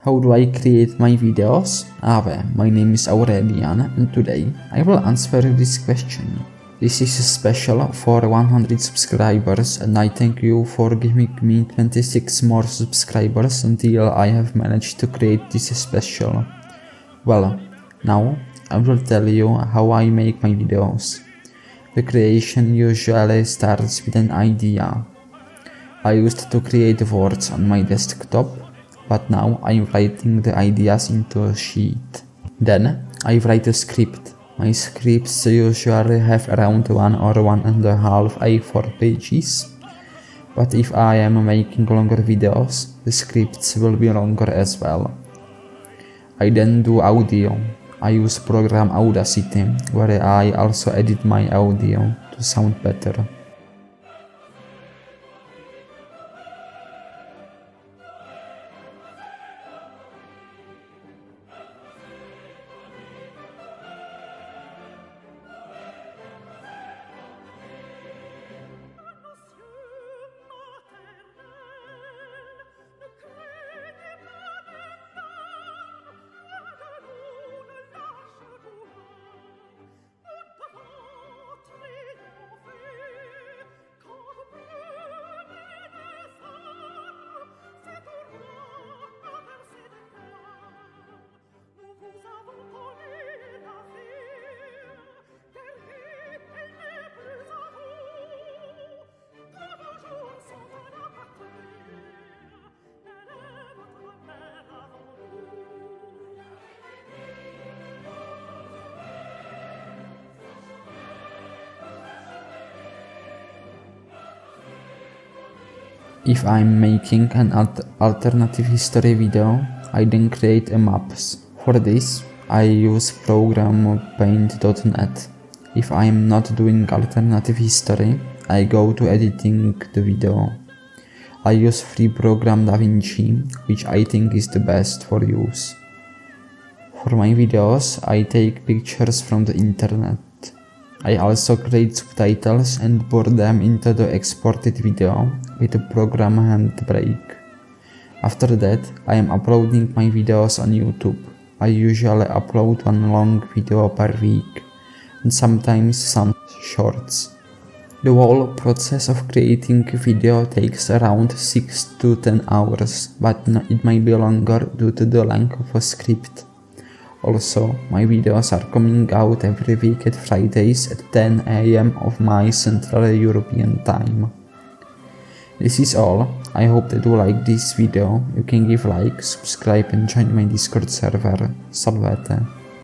How do I create my videos? My name is Aurelian and today I will answer this question. This is special for 100 subscribers and I thank you for giving me 26 more subscribers until I have managed to create this special. Well, now I will tell you how I make my videos. The creation usually starts with an idea. I used to create words on my desktop, but now I'm writing the ideas into a sheet. Then I write a script. My scripts usually have around 1 or 1.5 A4 pages, but if I am making longer videos, the scripts will be longer as well. I then do audio. I use program Audacity, where I also edit my audio to sound better. If I'm making an alternative history video, I then create a maps. For this, I use program paint.net. If I'm not doing alternative history, I go to editing the video. I use free program DaVinci, which I think is the best for use. For my videos, I take pictures from the internet. I also create subtitles and pour them into the exported video with the program Handbrake. After that, I am uploading my videos on YouTube. I usually upload one long video per week and sometimes some shorts. The whole process of creating a video takes around 6 to 10 hours, but it might be longer due to the length of a script. Also, my videos are coming out every week at Fridays at 10 AM of my Central European time. This is all. I hope that you like this video. You can give like, subscribe and join my Discord server. Salvete!